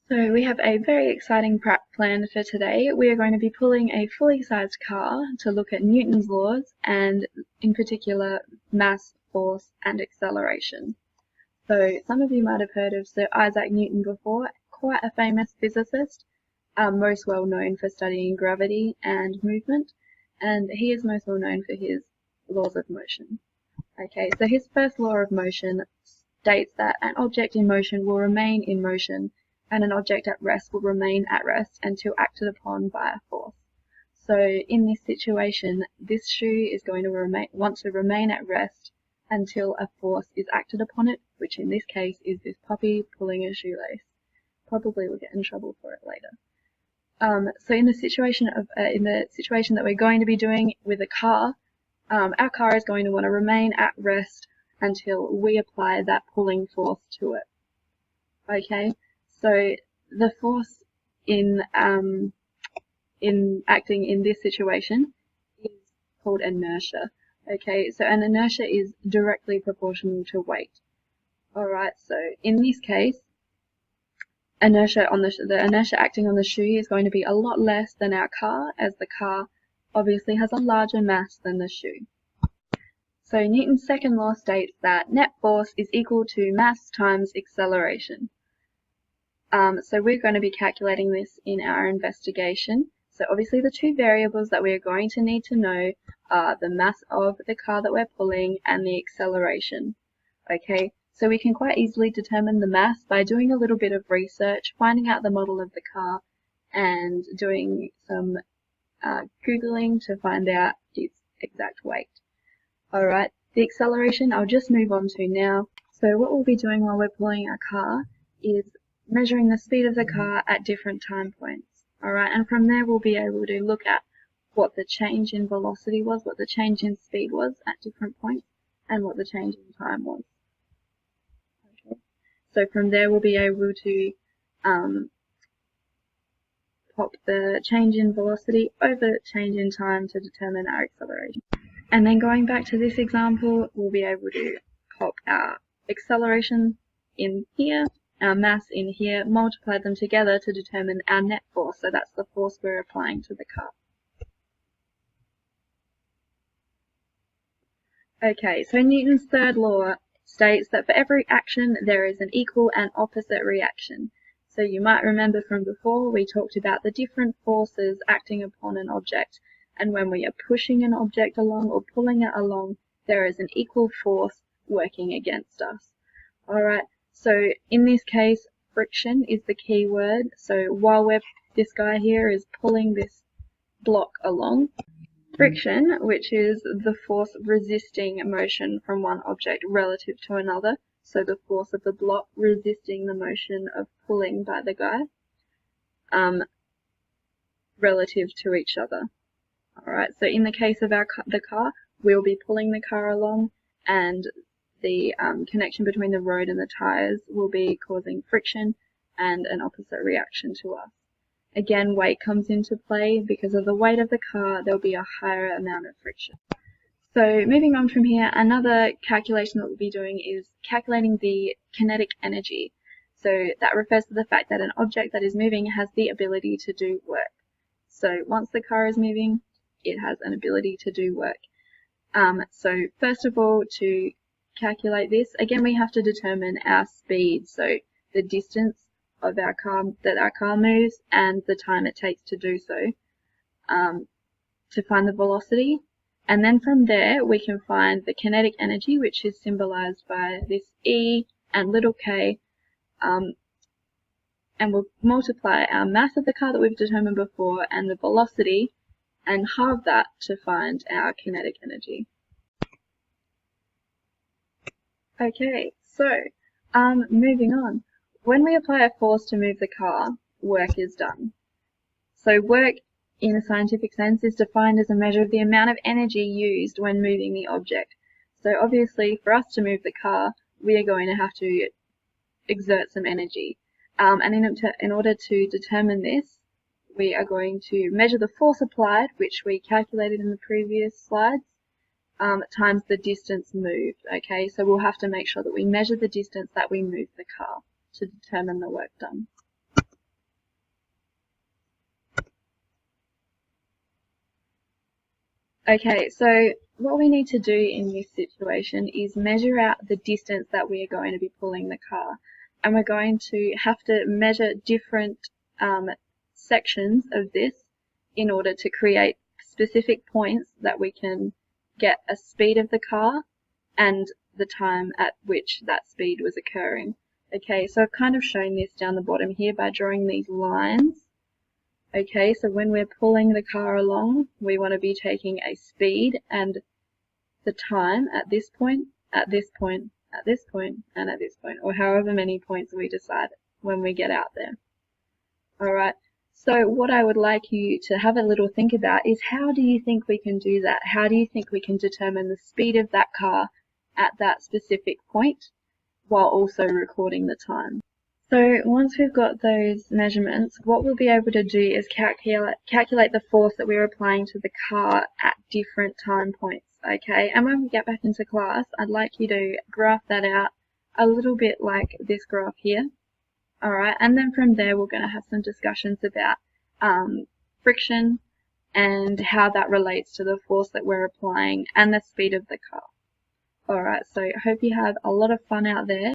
So we have a very exciting prep plan for today. We are going to be pulling a fully sized car to look at Newton's laws and in particular mass, force and acceleration. So some of you might have heard of Sir Isaac Newton before, quite a famous physicist, most well known for studying gravity and movement, and he is most well known for his laws of motion. Okay, so his first law of motion states that an object in motion will remain in motion and an object at rest will remain at rest until acted upon by a force. So in this situation, this shoe is going to want to remain at rest until a force is acted upon it, which in this case is this puppy pulling a shoelace. Probably will get in trouble for it later. So in the situation that we're going to be doing with a car, our car is going to want to remain at rest until we apply that pulling force to it. Okay, so the force in acting in this situation is called inertia. Okay, so an inertia is directly proportional to weight. Alright, so in this case, the inertia acting on the shoe is going to be a lot less than our car, as the car obviously has a larger mass than the shoe. So Newton's second law states that net force is equal to mass times acceleration. So we're going to be calculating this in our investigation. So obviously the two variables that we're going to need to know are the mass of the car that we're pulling and the acceleration. Okay, so we can quite easily determine the mass by doing a little bit of research, finding out the model of the car and doing some Googling to find out its exact weight. Alright, the acceleration I'll just move on to now. So what we'll be doing while we're pulling our car is measuring the speed of the car at different time points. Alright, and from there we'll be able to look at what the change in velocity was, what the change in speed was at different points, and what the change in time was. Okay. So from there we'll be able to pop the change in velocity over change in time to determine our acceleration. And then going back to this example, we'll be able to pop our acceleration in here, our mass in here, multiply them together to determine our net force. So that's the force we're applying to the car. Okay, so Newton's third law states that for every action there is an equal and opposite reaction. So you might remember from before we talked about the different forces acting upon an object, and when we are pushing an object along or pulling it along, there is an equal force working against us. Alright, so in this case, friction is the key word. So while this guy here is pulling this block along, friction, which is the force resisting motion from one object relative to another, so the force of the block resisting the motion of pulling by the guy, relative to each other. Alright, so in the case of the car, we'll be pulling the car along, and the connection between the road and the tires will be causing friction and an opposite reaction to us. Again, weight comes into play. Because of the weight of the car, there'll be a higher amount of friction. So moving on from here, another calculation that we'll be doing is calculating the kinetic energy. So that refers to the fact that an object that is moving has the ability to do work. So once the car is moving, it has an ability to do work. So first of all, to calculate this, again we have to determine our speed, so the distance of our car moves and the time it takes to do so, to find the velocity. And then from there we can find the kinetic energy, which is symbolized by this E and little k, and we'll multiply our mass of the car that we've determined before and the velocity and halve that to find our kinetic energy. Okay, so moving on. When we apply a force to move the car, work is done. So work in a scientific sense is defined as a measure of the amount of energy used when moving the object. So obviously for us to move the car, we are going to have to exert some energy. And in order to determine this, we are going to measure the force applied, which we calculated in the previous slides, times the distance moved. Okay, so we'll have to make sure that we measure the distance that we move the car to determine the work done. Okay, so what we need to do in this situation is measure out the distance that we are going to be pulling the car. And we're going to have to measure different sections of this in order to create specific points that we can get a speed of the car and the time at which that speed was occurring. Okay, so I've kind of shown this down the bottom here by drawing these lines. Okay, so when we're pulling the car along, we want to be taking a speed and the time at this point, at this point, at this point, and at this point, or however many points we decide when we get out there. Alright, so what I would like you to have a little think about is, how do you think we can do that? How do you think we can determine the speed of that car at that specific point while also recording the time? So once we've got those measurements, what we'll be able to do is calculate the force that we're applying to the car at different time points, okay? And when we get back into class, I'd like you to graph that out a little bit like this graph here, alright? And then from there, we're going to have some discussions about friction and how that relates to the force that we're applying and the speed of the car. Alright, so I hope you have a lot of fun out there.